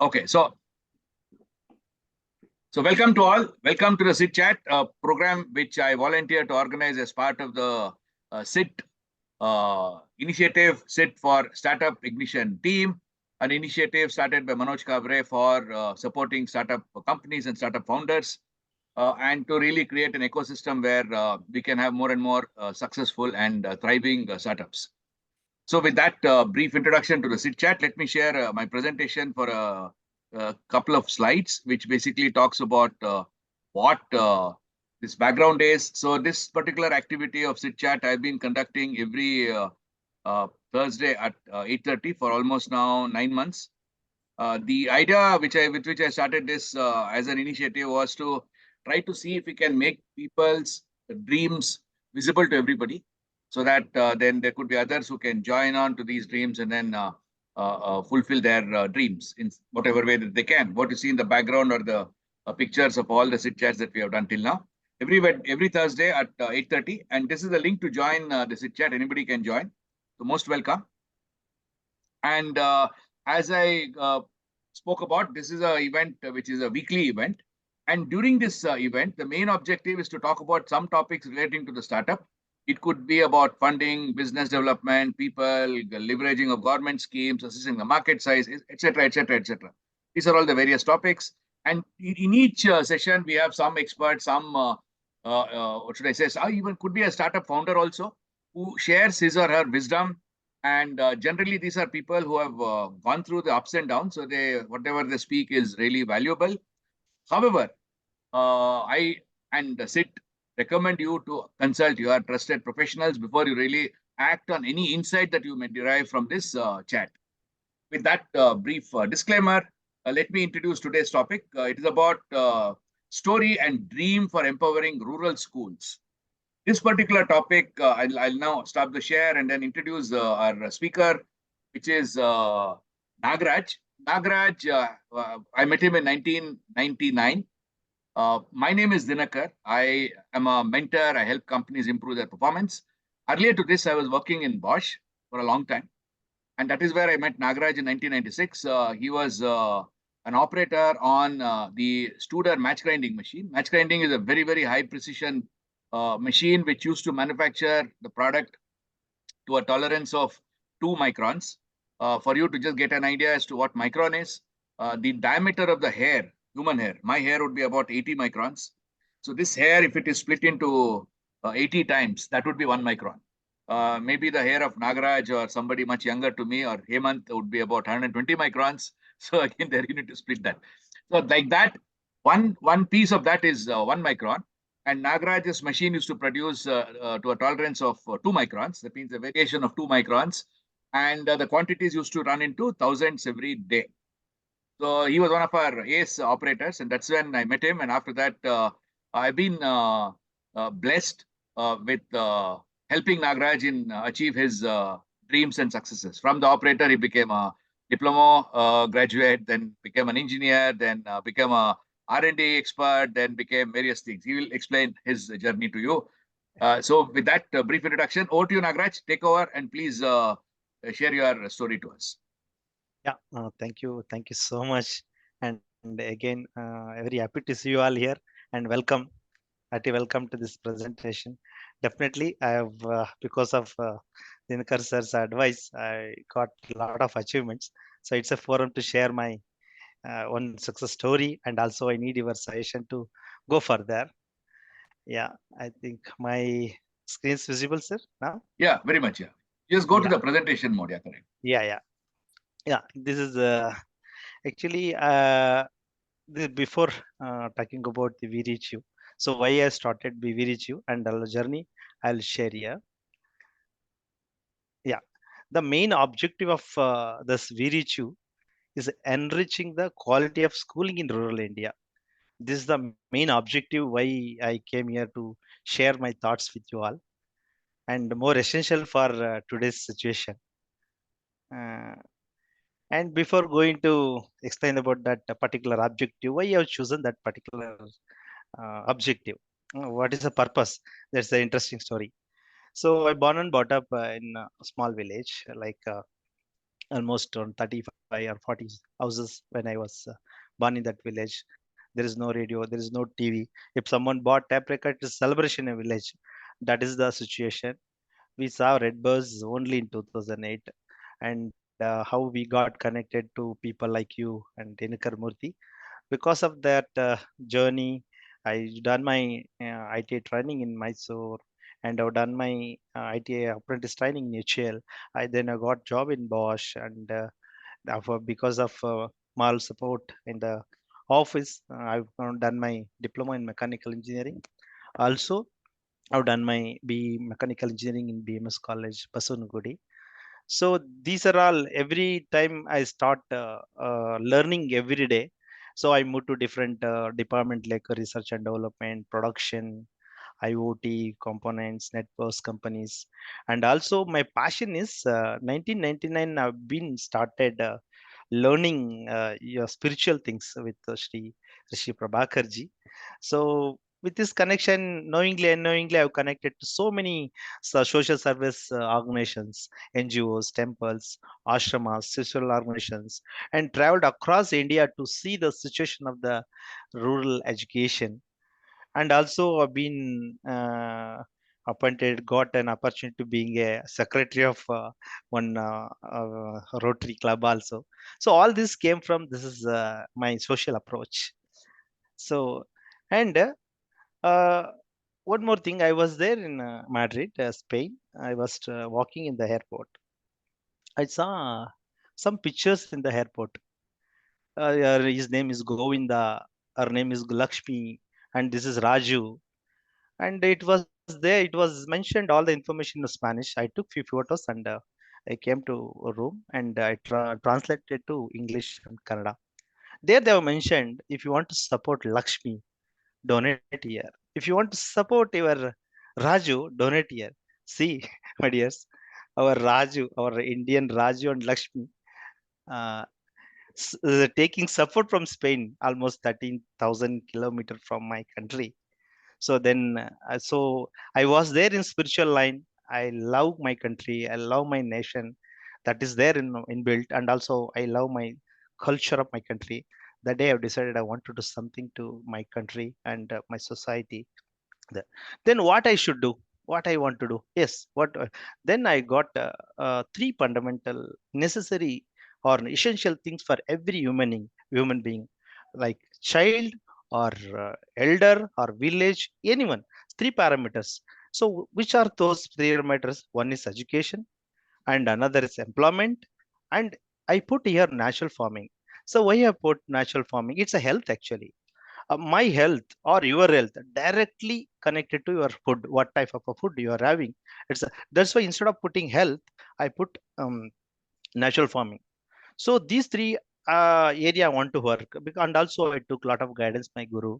Okay, so welcome to all. Welcome to the SIT Chat, a program which I volunteer to organize as part of the SIT initiative, SIT for Startup Ignition team, an initiative started by Manoj Kavre for supporting startup companies and startup founders, and to really create an ecosystem where we can have more and more successful and thriving startups. So with that brief introduction to the SIT Chat, let me share my presentation for a couple of slides, which basically talks about what this background is. So this particular activity of SIT Chat, I've been conducting every Thursday at 8:30 for almost now 9 months. The idea with which I started this as an initiative was to try to see if we can make people's dreams visible to everybody, so that then there could be others who can join on to these dreams and then fulfill their dreams in whatever way that they can. What you see in the background are the pictures of all the SIT chats that we have done till now. Every Thursday at 8:30, and this is the link to join the SIT chat. Anybody can join. So most welcome. And as I spoke about, this is an event which is a weekly event. And during this event, the main objective is to talk about some topics relating to the startup. It could be about funding, business development, people, leveraging of government schemes, assessing the market size, etc., etc., etc. These are all the various topics. And in each session, we have some experts, some, what should I say, even could be a startup founder also, who shares his or her wisdom. And generally, these are people who have gone through the ups and downs. So whatever they speak is really valuable. However, I and SIT recommend you to consult your trusted professionals before you really act on any insight that you may derive from this chat. With that brief disclaimer, let me introduce today's topic. It is about story and dream for empowering rural schools. This particular topic, I'll now stop the share and then introduce our speaker, which is Nagraj. Nagraj, I met him in 1999. My name is Dinakar. I am a mentor. I help companies improve their performance. Earlier to this, I was working in Bosch for a long time. And that is where I met Nagraj in 1996. He was an operator on the Studer match grinding machine. Match grinding is a very, very high precision machine which used to manufacture the product to a tolerance of 2 microns. For you to just get an idea as to what micron is, the diameter of the hair, human hair, my hair would be about 80 microns. So this hair, if it is split into 80 times, that would be 1 micron. Maybe the hair of Nagaraj or somebody much younger to me or Hemant would be about 120 microns. So again, there you need to split that. So like that, one piece of that is 1 micron. And Nagaraj's machine used to produce to a tolerance of 2 microns. That means a variation of 2 microns. And the quantities used to run into thousands every day. So he was one of our ace operators. And that's when I met him. And after that, I've been blessed with helping Nagaraj in achieve his dreams and successes. From the operator, he became a diploma graduate, then became an engineer, then became a R&D expert, then became various things. He will explain his journey to you. So with that brief introduction, over to you, Nagaraj. Take over and please share your story to us. Yeah, thank you. Thank you so much. And again, very happy to see you all here and welcome. Hearty welcome to this presentation. Definitely, I have, because of Dinakar sir's advice, I got a lot of achievements. So it's a forum to share my one success story, and also I need your suggestion to go further. Yeah, I think my screen is visible, sir, now? Yeah, very much. Yeah. Just go to the presentation mode. Yeah, correct. Yeah. This is actually before talking about the We Reach You. So why I started We Reach You and our journey, I'll share here. Yeah, the main objective of this We Reach You is enriching the quality of schooling in rural India. This is the main objective why I came here to share my thoughts with you all, and more essential for today's situation. And before going to explain about that particular objective, why you have chosen that particular objective, what is the purpose? That's the interesting story. So I born and brought up in a small village, like almost on 35 or 40 houses when I was born in that village. There is no radio, there is no TV. If someone bought tape record, it is celebration in a village. That is the situation. We saw Redbirds only in 2008, and how we got connected to people like you and Dinakar Murthy. Because of that journey, I done my ITA training in Mysore, and I've done my ITA apprentice training in HL. I got job in Bosch, and because of moral support in the office, I've done my diploma in mechanical engineering. Also, I've done my B mechanical engineering in BMS College, Basunugudi. So these are all every time I start learning every day. So I move to different department like research and development, production, IoT components, networks companies, and also my passion is 1999. I've been started learning your spiritual things with Rishi Prabhakarji. So with this connection, knowingly, unknowingly, I've connected to so many social service organizations, NGOs, temples, ashramas, social organizations, and traveled across India to see the situation of the rural education. And also I've been appointed, got an opportunity to being a secretary of one Rotary Club also. So all this came from this is my social approach. So and uh, one more thing, I was there in Madrid, Spain. I was walking in the airport. I saw some pictures in the airport. His name is Govinda, her name is Lakshmi, and this is Raju. And it was there, it was mentioned all the information in Spanish. I took few photos, and I came to a room, and I translated to English and Kannada. There they have mentioned, if you want to support Lakshmi, donate here. If you want to support your Raju, donate here. See, my dears, our Raju, our Indian Raju and Lakshmi, uh, taking support from Spain, almost 13,000 kilometers from my country. So then so I was there in spiritual line. I love my country, I love my nation. That is there in built, and also I love my culture of my country. The day I've decided I want to do something to my country and my society. Then what I should do, what I want to do, yes, what then I got three fundamental necessary or essential things for every human being, like child or elder or village, anyone. Three parameters. So which are those three parameters? One is education, and another is employment, and I put here natural farming. So why I put natural farming? It's a health actually. My health or your health directly connected to your food, what type of a food you are having. That's why instead of putting health, I put natural farming. So these three area I want to work. And also I took a lot of guidance my guru,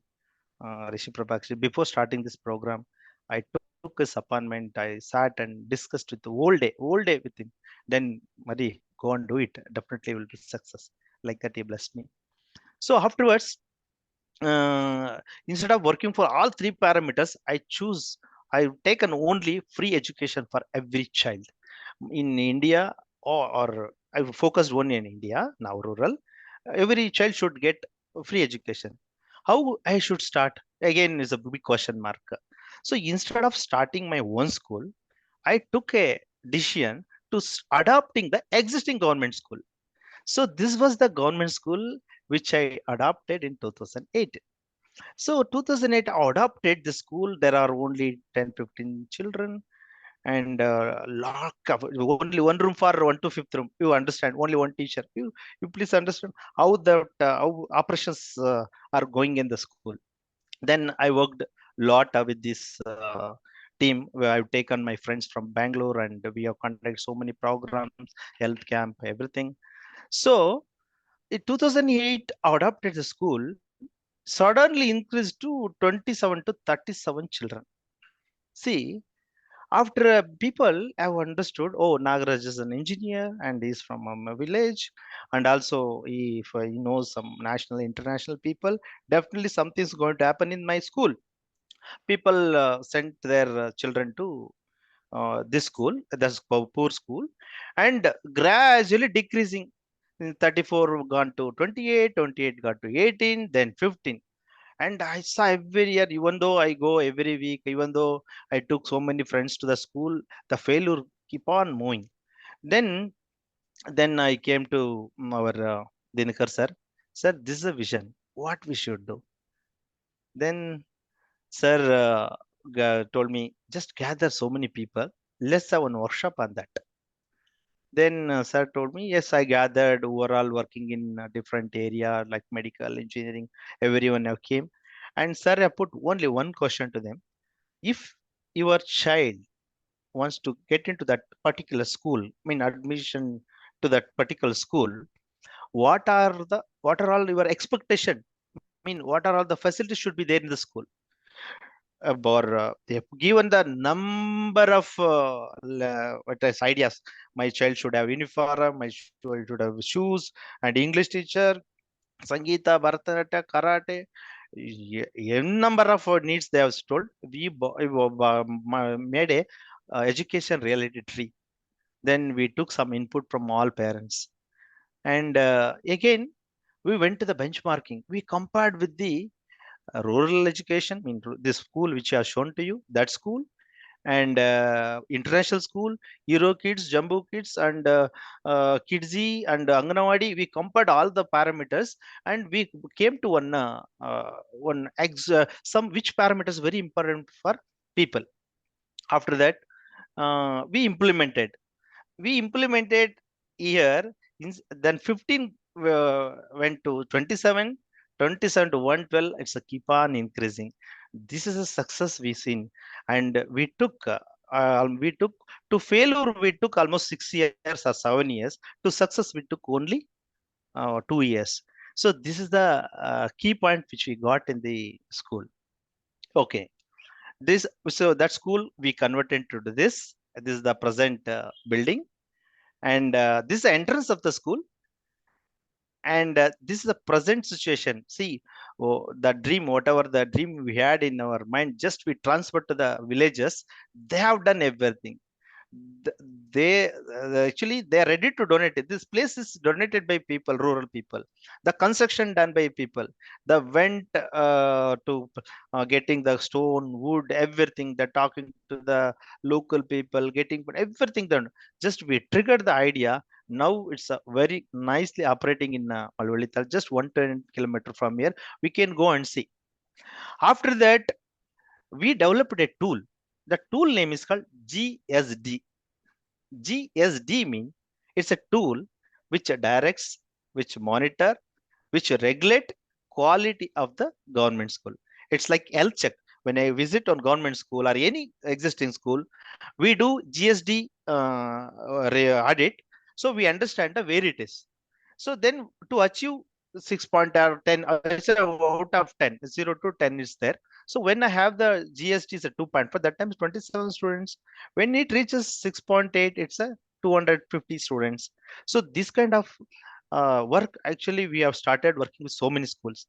Rishi Prabhakar. Before starting this program, I took his appointment. I sat and discussed with the whole day with him. Then, Mari, go and do it, definitely will be success. Like that he blessed me. So afterwards, instead of working for all three parameters, I've taken only free education for every child in India, or I've focused only in India, now rural. Every child should get free education. How I should start? Again is a big question mark. So instead of starting my own school, I took a decision to adopting the existing government school. So this was the government school which I adopted in 2008. So 2008 I adopted the school. There are only 10, 15 children, and lock of only one room for one to fifth room. You understand? Only one teacher. You please understand how that how operations are going in the school. Then I worked lot with this team, where I've taken my friends from Bangalore, and we have conducted so many programs, health camp, everything. So in 2008 I adopted the school, suddenly increased to 27 to 37 children. See, after people have understood, oh, Nagaraj is an engineer and he's from a village, and also if he knows some national, international people, definitely something's going to happen in my school. People sent their children to this school, that's poor school, and gradually decreasing. In 34 gone to 28, 28 got to 18, then 15. And I saw every year, even though I go every week, even though I took so many friends to the school, the failure keep on moving. Then, then I came to our Dinakar sir. Sir, this is a vision. What we should do? Then sir told me, just gather so many people. Let's have one workshop on that. Then sir told me, yes, I gathered overall working in a different area like medical engineering. Everyone have came, and sir, I put only one question to them: if your child wants to get into that particular school, I mean admission to that particular school, what are all your expectation? I mean, what are all the facilities should be there in the school? Or they have given the number of what is ideas. My child should have uniform, my child should have shoes, and English teacher, Sangeeta, Bharatanatyam, karate. N number of needs they have told. We made a education reality tree. Then we took some input from all parents, and again we went to the benchmarking. We compared with the rural education, I mean, this school which I have shown to you, that school, and international school, Euro Kids, Jumbo Kids, and Kidsy and Anganwadi. We compared all the parameters, and we came to some which parameters very important for people. After that, we implemented here. Then 15 went to 27, 27 to 112. It's a keep on increasing. This is a success we seen, and we took to failure, we took almost 6 years or 7 years. To success we took only 2 years. So this is the key point which we got in the school. Okay, this, so that school we converted to this is the present building, and this is the entrance of the school, and this is the present situation. See, the dream, whatever the dream we had in our mind, just we transfer to the villages. They have done everything. Th- they actually they are ready to donate it. This place is donated by people, rural people. The construction done by people. The went to getting the stone, wood, everything. They're talking to the local people, getting everything done. Just we triggered the idea. Now it's very nicely operating in Malvali, just 110 kilometer from here. We can go and see. After that, we developed a tool. The tool name is called GSD. GSD means it's a tool which directs, which monitor, which regulate quality of the government school. It's like health check. When I visit on government school or any existing school, we do GSD audit, so we understand the where it is. So then to achieve 6 point or 10, out of 10, 0 to 10 is there. So when I have the GST is a 2.4, that time is 27 students. When it reaches 6.8, it's a 250 students. So this kind of work, actually, we have started working with so many schools.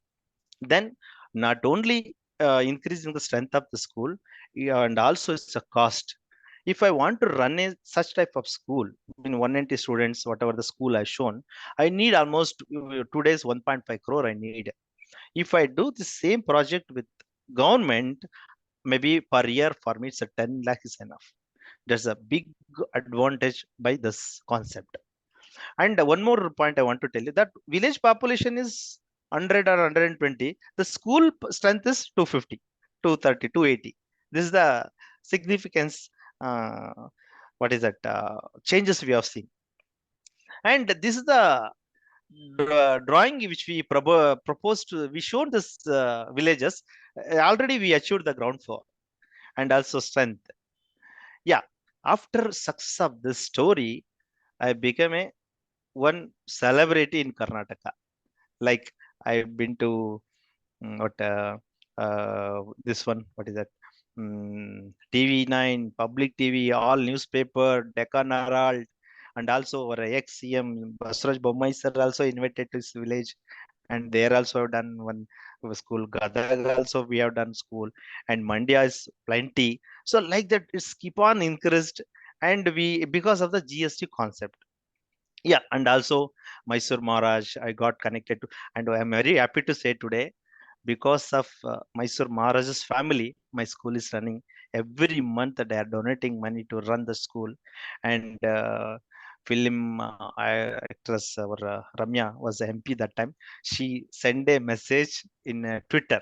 Then not only increasing the strength of the school, and also it's a cost. If I want to run a such type of school in 190 students, whatever the school I've shown, I need almost 2 days 1.5 crore I need. If I do the same project with government, maybe per year for me it's a 10 lakh is enough. There's a big advantage by this concept. And one more point I want to tell you, that village population is 100 or 120. The school strength is 250, 230, 280. This is the significance. Uh, what is that? Changes we have seen. And this is the drawing which we proposed. We showed this villages. Already we achieved the ground floor and also strength. Yeah. After success of this story, I became a one celebrity in Karnataka. Like I've been to what this one, what is that? TV9, Public TV, all newspaper, Deccan Herald, and also our ex-CM Basraj Bommai sir also invited to his village. and there also have done one school. Gadag also we have done school, and Mandya is plenty. So like that, it's keep on increased, and we because of the GST concept. Yeah, and also Mysore Maharaj, I got connected to, and I'm very happy to say today, because of Mysore Maharaj's family, my school is running every month. They are donating money to run the school, and film actress our Ramya was the MP that time. She sent a message in Twitter.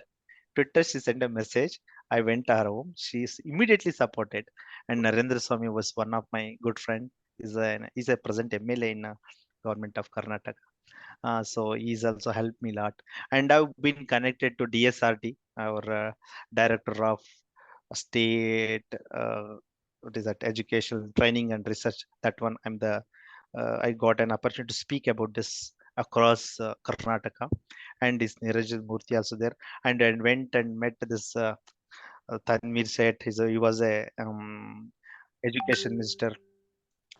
Twitter, she sent a message. I went to her home. She immediately supported. And Narendra Swamy was one of my good friend. He's a present MLA in government of Karnataka. So he's also helped me a lot. And I've been connected to DSRT, our director of state, what is that, education, training and research. That one, I got an opportunity to speak about this across Karnataka, and is Neeraj Murthy also there. And I went and met this Tanvir Seth. He was a education minister,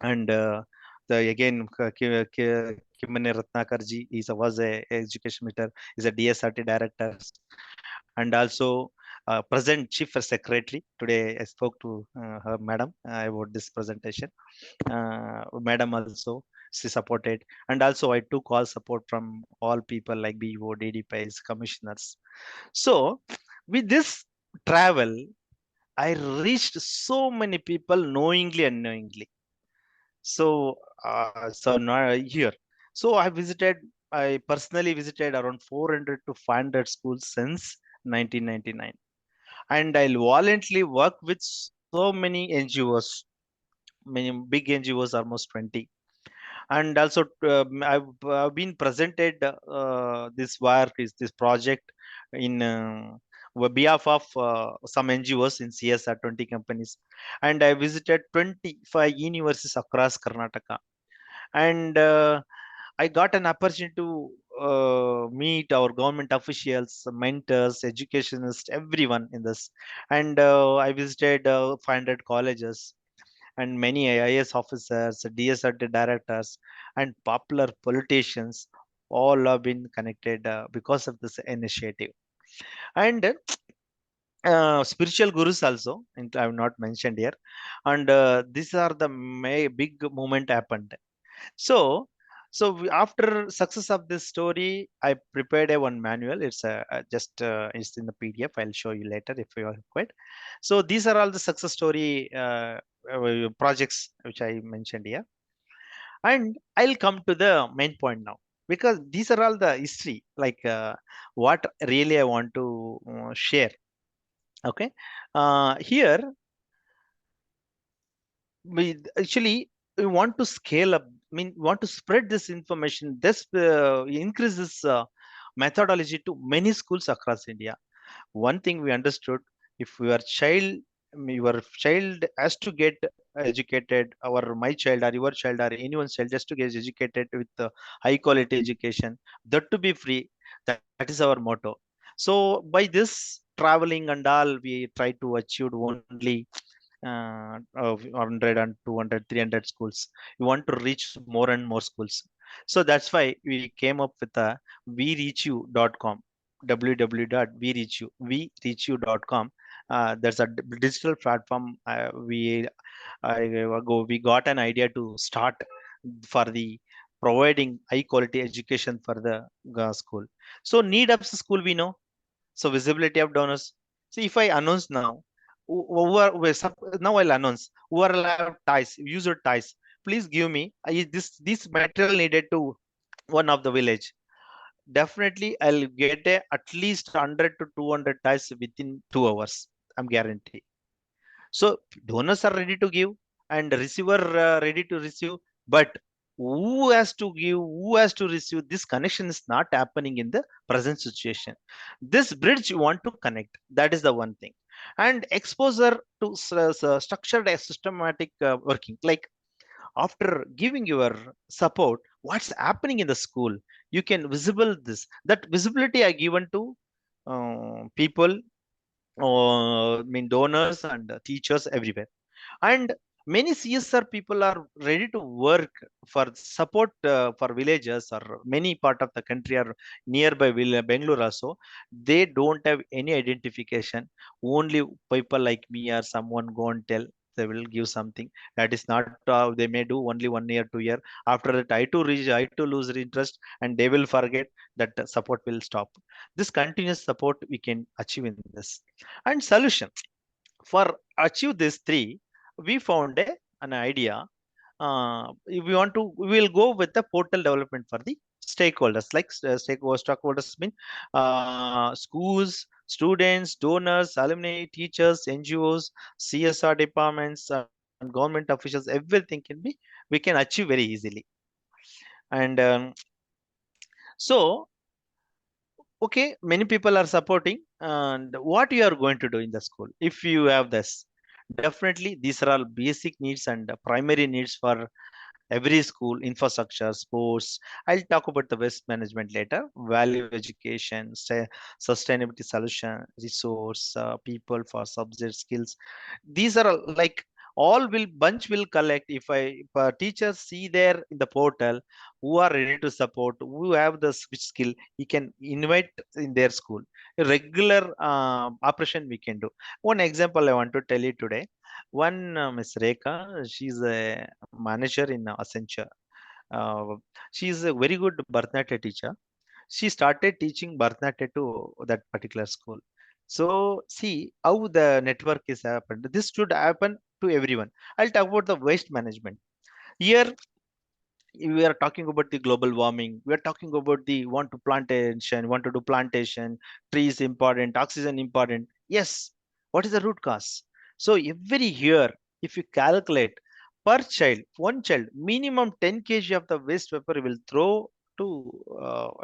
and the again Kimani Ratnakarji was a education minister, is a DSRT director, and also present chief secretary. Today I spoke to her madam about this presentation. Madam also she supported, and also I took all support from all people like BO, DDPs, commissioners. So with this travel, I reached so many people knowingly and unknowingly. So now here, so I personally visited around 400 to 500 schools since 1999, and I voluntarily work with so many NGOs, many big NGOs, almost 20. And also I've been presented this work is this project in behalf of some NGOs in CSR 20 companies, and I visited 25 universities across Karnataka, and I got an opportunity to meet our government officials, mentors, educationists, everyone in this. And I visited 500 colleges, and many IAS officers, DSRT directors, and popular politicians all have been connected because of this initiative. And spiritual gurus also, I have not mentioned here. And these are the big moment happened. So, after success of this story, I prepared a one manual. It's just it's in the PDF. I'll show you later if you are required. So these are all the success story projects which I mentioned here, and I'll come to the main point now, because these are all the history, like what really I want to share. Okay, here we actually we want to scale up, I mean want to spread this information, this increases methodology to many schools across India. One thing we understood, if your child has to get educated, or my child or your child or anyone's child has to get educated with high quality education, that to be free, that is our motto. So by this traveling and all, we try to achieve only of 100 and 200 300 schools. We want to reach more and more schools. So that's why we came up with a wereachyou.com, www.wereachyou.com. There's a digital platform. We got an idea to start for the providing high quality education for the school. So need of the school, we know. So visibility of donors. See, if I announce now, now I'll announce who are have ties, user ties. Please give me this material needed to one of the village. Definitely, I'll get at least 100 to 200 ties within 2 hours. I'm guarantee. So donors are ready to give, and receiver ready to receive, but who has to give, who has to receive, this connection is not happening in the present situation. This bridge you want to connect, that is the one thing. And exposure to structured systematic working, like after giving your support, what's happening in the school, you can visible this, that visibility I given to people, I mean donors and teachers everywhere. And many CSR people are ready to work for support for villages or many part of the country or nearby Bangalore also. They don't have any identification. Only people like me or someone go and tell they will give something. That is not they may do only 1 year, 2 year. After that, I too lose interest, and they will forget that the support will stop. This continuous support we can achieve in this. And solution for achieve these three, we found an idea. If we want to, we will go with the portal development for the stakeholders. Like stakeholders mean schools, students, donors, alumni, teachers, NGOs, CSR departments, and government officials. Everything can be, we can achieve very easily. And so, okay, many people are supporting. And what you are going to do in the school if you have this? Definitely, these are all basic needs and primary needs for every school: infrastructure, sports. I'll talk about the waste management later, value education, sustainability solution, resource, people for subject skills. These are like all will bunch will collect. If a teacher see there in the portal who are ready to support, who have the switch skill, he can invite in their school. A regular operation we can do. One example I want to tell you today. One Miss Rekha, she's a manager in Accenture. Uh, she's a very good Bharatanatyam teacher. She started teaching Bharatanatyam to that particular school. So see how the network is happened. This should happen to everyone. I'll talk about the waste management. Here we are talking about the global warming. We are talking about the want to do plantation, trees important, oxygen important. Yes, what is the root cause? So every year, if you calculate per child, one child, minimum 10 kg of the waste paper will throw to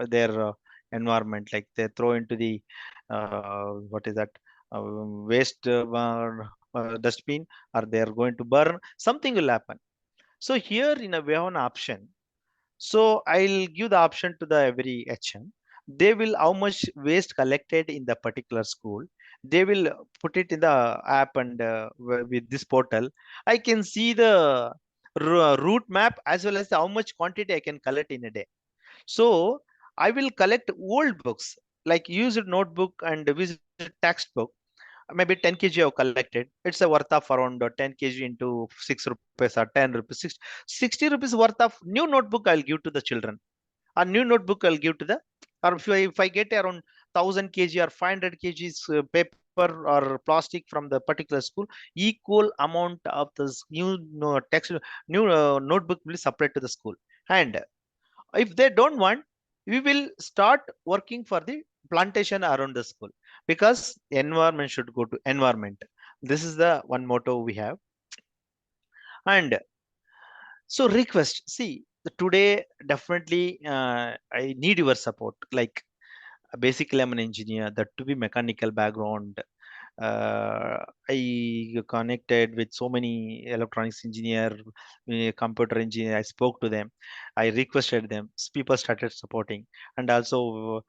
their environment, like they throw into the what is that waste dustbin, or they are going to burn. Something will happen. So here in a we have an option. So I'll give the option to the every HM. They will how much waste collected in the particular school. They will put it in the app, and with this portal, I can see the route map as well as how much quantity I can collect in a day. So I will collect old books like used notebook and used textbook. Maybe 10 kg I've collected. It's a worth of around 10 kg into 6 rupees or 10 rupees. 60 rupees worth of new notebook I'll give to the children. A new notebook I'll give to the, or if I get around 1000 kg or 500 kgs paper or plastic from the particular school, equal amount of this new text, new notebook will separate to the school. And if they don't want, we will start working for the plantation around the school, because environment should go to environment. This is the one motto we have. And so request, see, today definitely I need your support. Like basically I'm an engineer, that to be mechanical background. I connected with so many electronics engineer, computer engineer. I spoke to them. I requested them. People started supporting, and also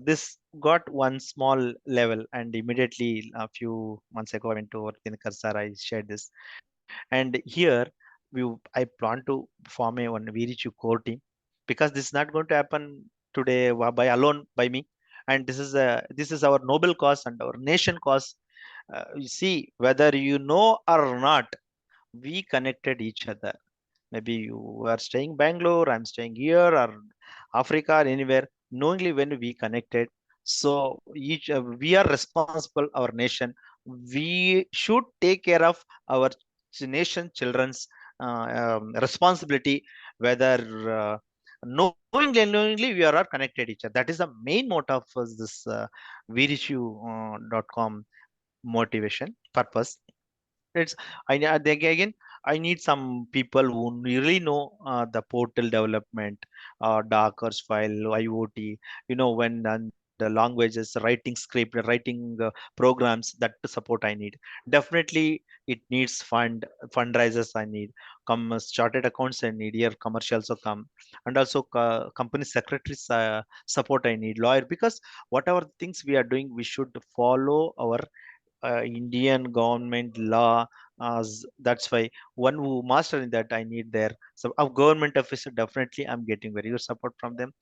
this got one small level. And immediately a few months ago, I went to Dinakar sir. I shared this, and here I plan to form a one very core team, because this is not going to happen today by alone by me. And this is our noble cause and our nation cause. You see, whether you know or not, we connected each other. Maybe you are staying Bangalore, I'm staying here, or Africa, or anywhere. Knowingly, when we connected, so each we are responsible. Our nation, we should take care of our nation, children's responsibility. Whether knowingly, unknowingly, we are all connected each other. That is the main motto of this VRissue.com motivation purpose. It's again, I need some people who really know the portal development, Docker's file, IoT, when the languages, writing script, writing programs, that support I need. Definitely, it needs fundraisers I need. Come chartered accounts I need here. Commercials also come, and also company secretaries support I need. Lawyer, because whatever things we are doing, we should follow our Indian government law, That's why one who master in that I need there. So of government officer, definitely I'm getting very good support from them,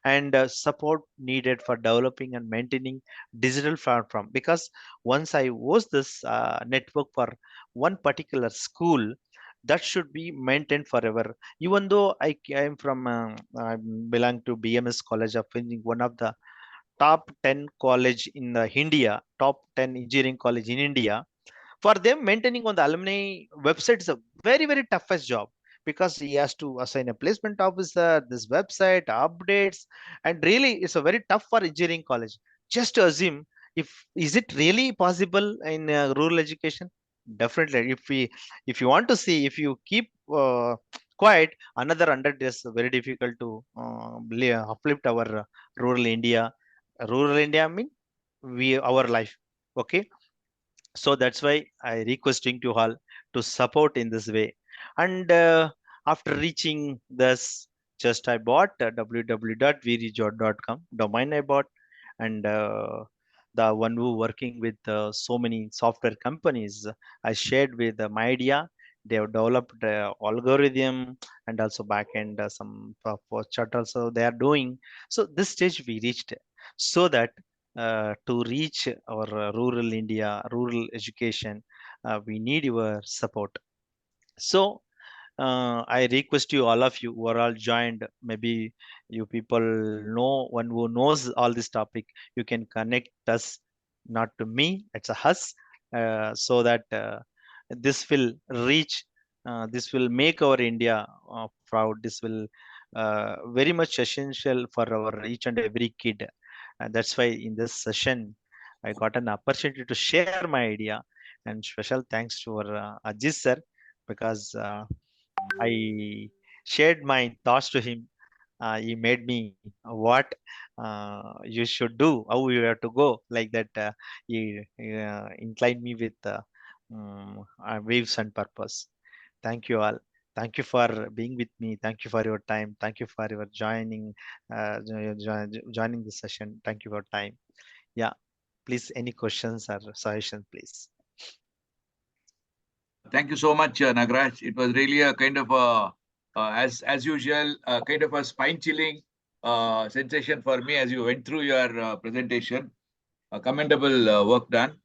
and support needed for developing and maintaining digital platform, because once I was this network for one particular school, that should be maintained forever. Even though I came from I belong to BMS College of Engineering, one of the top 10 college in India, top 10 engineering college in India. For them, maintaining on the alumni website is a very toughest job, because he has to assign a placement officer, this website updates, and really it's a very tough for engineering college. Just to assume, if is it really possible in rural education? Definitely. If you want to see, if you keep quiet, another 100 is very difficult to uplift our rural India. Rural India mean we our life. Okay, so that's why I requesting to all to support in this way. And after reaching this, just I bought www.vrijot.com domain I bought. And the one who working with so many software companies, I shared with my idea. They have developed algorithm, and also backend some for chat also they are doing. So this stage we reached, so that to reach our rural India, rural education, we need your support. So I request you, all of you who are all joined, maybe you people know one who knows all this topic, you can connect us, not to me, it's a us, so that this will reach, this will make our India proud. This will very much essential for our each and every kid. And that's why in this session, I got an opportunity to share my idea. And special thanks to our Ajit sir, because I shared my thoughts to him. He made me what you should do, how you have to go, like that. He inclined me with waves and purpose. Thank you all. Thank you for being with me. Thank you for your time. Thank you for your joining, joining the session. Thank you for time. Yeah, please, any questions or suggestions, please. Thank you so much, Nagraj. It was really a kind of a, as usual, kind of a spine-chilling sensation for me as you went through your presentation. Commendable work done.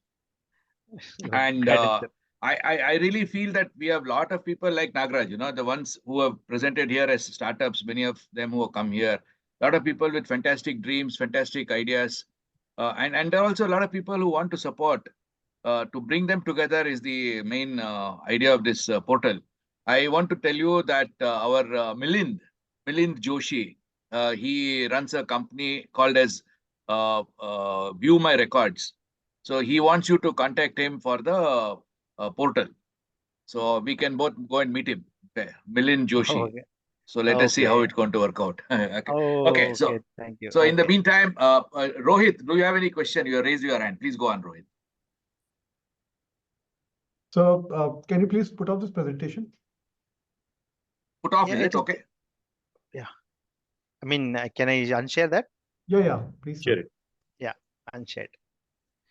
And Guidance, sir. I really feel that we have a lot of people like Nagraj, the ones who have presented here as startups, many of them who have come here, a lot of people with fantastic dreams, fantastic ideas. And there are also a lot of people who want to support. To bring them together is the main idea of this portal. I want to tell you that our Milind Joshi, he runs a company called as View My Records. So he wants you to contact him for the portal. So we can both go and meet him. Okay. Milind Joshi. Okay. So let us see how Okay. it's going to work out. Okay. Okay. Okay. So Thank you. so in the Okay. meantime, Rohit, do you have any question? You raised your hand. Please go on, Rohit. So, can you please put up this presentation? Put off, Yeah, is it it? is. Okay. Yeah. I mean, can I unshare that? Yeah, please, Share sir. it. Yeah, unshared.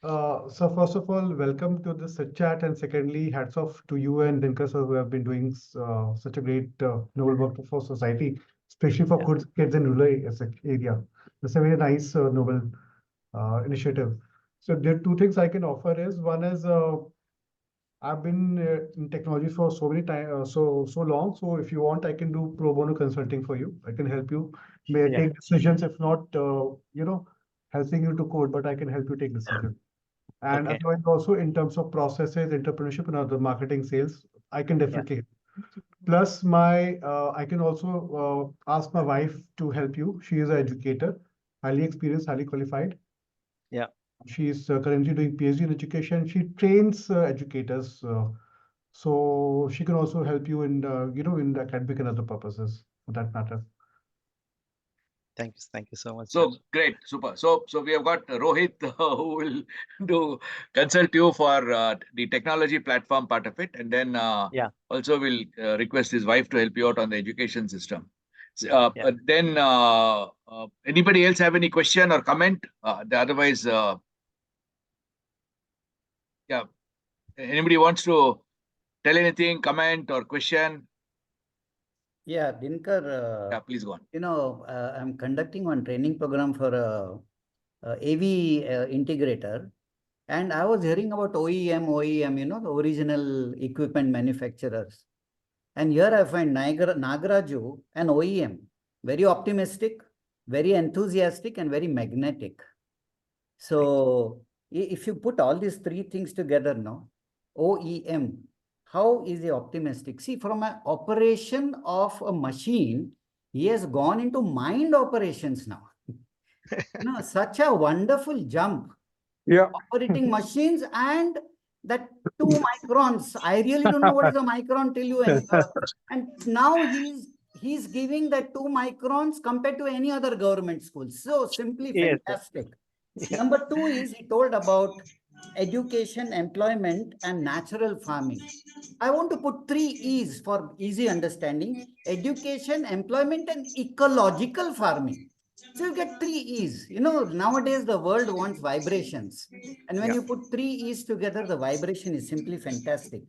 So first of all, welcome to this chat, and secondly, hats off to you and Dinakar sir, who have been doing such a great noble work for society, especially for Yeah. kids in rural area. That's a very nice noble initiative. So there are two things I can offer is one is I've been in technology for so many time, so long. So if you want, I can do pro bono consulting for you. I can help you may Yeah. take decisions, if not, helping you to code, but I can help you take decisions. And Okay. otherwise, also in terms of processes, entrepreneurship, and other marketing, sales, I can Yeah. definitely help. Plus, I can also ask my wife to help you. She is an educator, highly experienced, highly qualified. Yeah. She is currently doing PhD in education. She trains educators, so she can also help you in in the academic and other purposes for that matter. Thank you. Thank you so much, sir. So great, super. So we have got Rohit who will do consult you for the technology platform part of it, and then Yeah. also will request his wife to help you out on the education system. Yeah. Then anybody else have any question or comment? Otherwise, yeah, anybody wants to tell anything, comment or question? Yeah, Dinakar, Yeah, please go on. I'm conducting one training program for AV integrator, and I was hearing about OEM, the original equipment manufacturers. And here I find Nagaraju, an OEM, very optimistic, very enthusiastic, and very magnetic. So if you put all these three things together now, OEM, how is he optimistic? See, from an operation of a machine, he has gone into mind operations now. Such a wonderful jump. Yeah. Operating machines and that 2 microns. I really don't know what is a micron till you and now he's giving that 2 microns compared to any other government school. So simply Yes, sir. fantastic. Number 2 is he told about education, employment, and natural farming. I want to put 3 E's for easy understanding: education, employment, and ecological farming. So you get 3 E's. Nowadays the world wants vibrations. And when you put 3 E's together, the vibration is simply fantastic.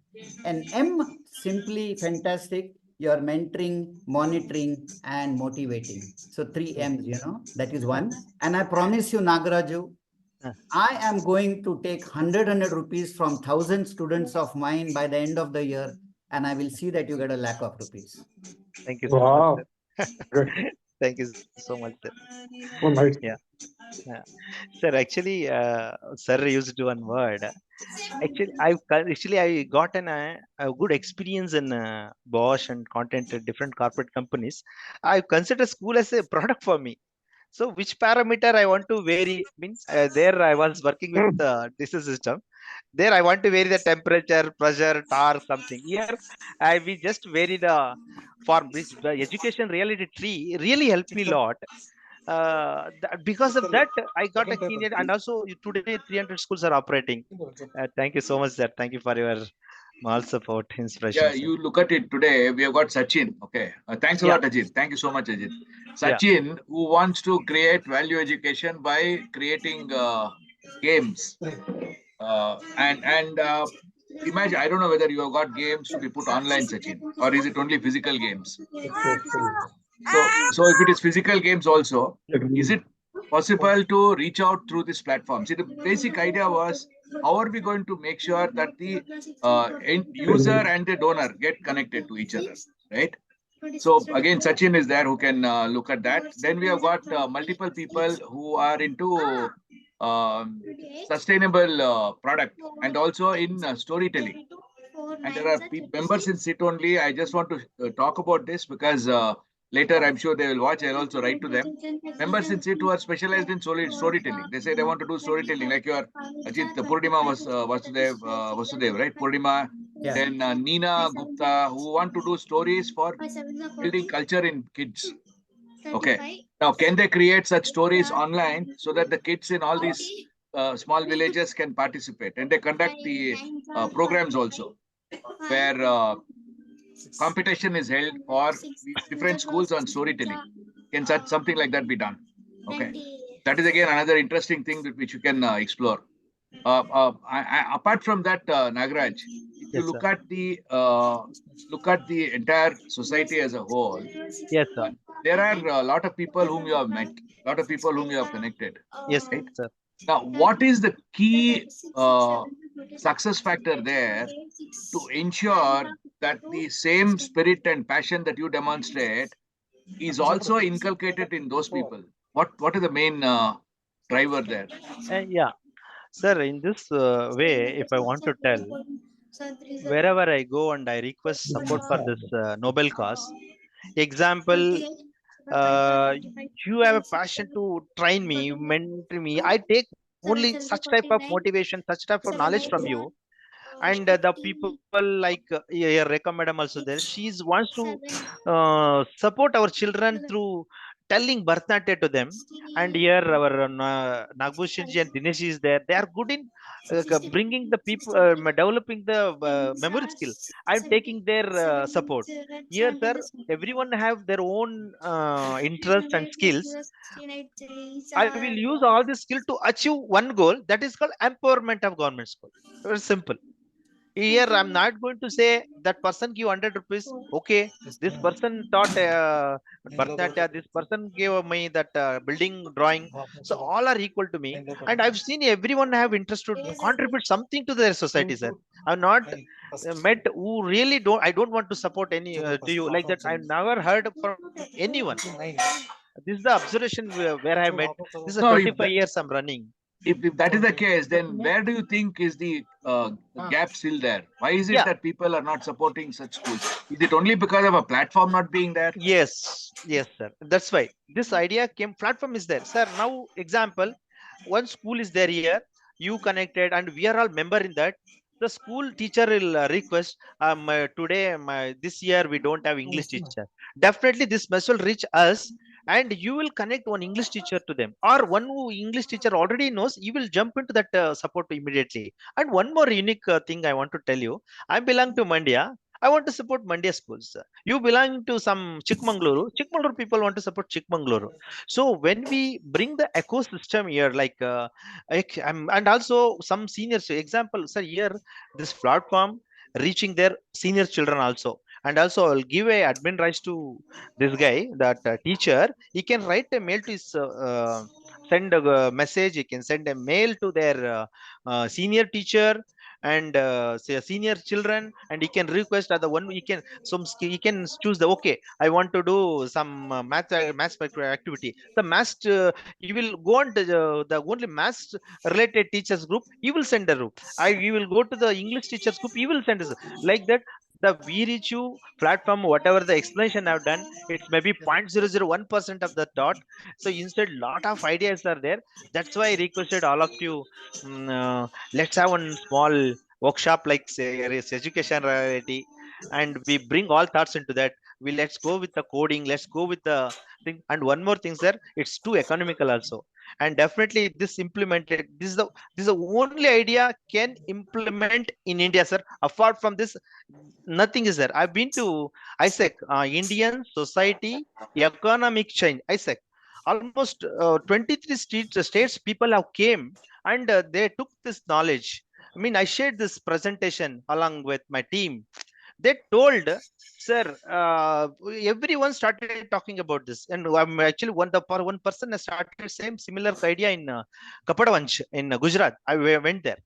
And M, simply fantastic. You're mentoring, monitoring, and motivating. So 3 M's, that is one. And I promise you, Nagaraju, I am going to take 100 rupees from 1,000 students of mine by the end of the year, and I will see that you get 1,00,000 rupees. Thank you so Wow. much, sir. Thank you so much, sir. Oh, nice. Yeah. Sir, actually, sir used one word. Actually, I got a good experience in Bosch and content at different corporate companies. I consider school as a product for me. So which parameter I want to vary means there I was working with this system. There I want to vary the temperature, pressure, torque, something. Here I we just vary the form. The education reality tree really helped me a lot. Because of that, I got a keen and also today 300 schools are operating. Thank you so much, sir. Thank you for your small support, inspiration. Yeah, Sir. you look at it today, we have got Sachin. Okay. Thanks a lot, Ajit. Thank you so much, Ajit. Sachin, who wants to create value education by creating games. And imagine, I don't know whether you have got games to be put online, Sachin, or is it only physical games? So if it is physical games also, is it possible to reach out through this platform? See, the basic idea was, how are we going to make sure that the end user and the donor get connected to each other, right? So again, Sachin is there who can look at that. Then we have got multiple people who are into sustainable product and also in storytelling. And there are members in SIT only. I just want to talk about this because later I'm sure they will watch. I'll also write to them. Members in SIT who are specialized in storytelling. They say they want to do storytelling, like your Ajit Purnima was Vasudev, right? Purnima. Yeah. Then Nina Gupta, who want to do stories for building culture in kids. Okay. Now, can they create such stories online so that the kids in all these small villages can participate? And they conduct the programs also, where competition is held for different schools on storytelling. Can such something like that be done? Okay. That is again another interesting thing which you can explore. Apart from that, Nagaraj, if you Yes, look sir. at the entire society as a whole, Yes, sir. there are a lot of people whom you have met, a lot of people whom you have connected. Yes, Right? sir. Now, what is the key success factor there to ensure that the same spirit and passion that you demonstrate is also inculcated in those people? What is the main driver there? Yeah, sir. In this way, if I want to tell, wherever I go and I request support for this noble cause, example, you have a passion to train me, mentor me. I take only such type of motivation, such type of knowledge from you. And the people like here Rekha madam also there. She wants to support our children through telling Bharatanatyam to them. And here our Nagbhushan ji and Dinesh is there. They are good in bringing the people, developing the memory skill. I'm taking their support. Here, sir, everyone have their own interest and skills. I will use all this skill to achieve one goal that is called empowerment of government school. Very simple. Here I'm not going to say that person give 100 rupees. Okay, this person taught Bharatanatyam, this person gave me that building drawing. So all are equal to me. And I've seen everyone have interest to contribute something to their society, sir. I've not met who really don't, I don't want to support any, do you like that? I've never heard from anyone. This is the observation where I met. This is a No, 25 years I'm running. if that is the case, then where do you think is the gap still there? Why is it Yeah. that people are not supporting such schools? Is it only because of a platform not being there? Yes, yes, sir. That's why this idea came. Platform is there, sir. Now, example, one school is there here. You connected, and we are all member in that. The school teacher will request. Today, this year we don't have English teacher. Definitely, this message will reach us, and you will connect one English teacher to them, or one who English teacher already knows. You will jump into that support immediately. And one more unique thing I want to tell you. I belong to Mandya. I want to support Mandya schools. You belong to some Chikmagaluru people want to support Chikmagaluru. So when we bring the ecosystem here, like and also some seniors, example, sir, here this platform reaching their senior children also. And also I'll give a admin rights to this guy, that teacher. He can write a mail to his send a message. He can send a mail to their senior teacher and say senior children, and he can request other one. He can he can choose the, okay, I want to do some math activity. The math he will go on to the only math related teachers group. He will send a group. He will go to the English teachers group. He will send us like that. The We Reach You platform, whatever the explanation I've done, it's maybe 0.001% of the dot. So instead, lot of ideas are there. That's why I requested all of you. Let's have one small workshop like say education reality, and we bring all thoughts into that. We Let's go with the coding, let's go with the thing. And one more thing, sir, it's too economical also. And definitely this implemented, this is the only idea can implement in India, sir. Apart from this, nothing is there. I've been to ISEC, Indian Society Economic Change, ISEC. Almost 23 states people have came, and they took this knowledge. I mean, I shared this presentation along with my team. They told, sir, everyone started talking about this. And I'm actually one person has started same similar idea in Kapadavanch in Gujarat. Went there.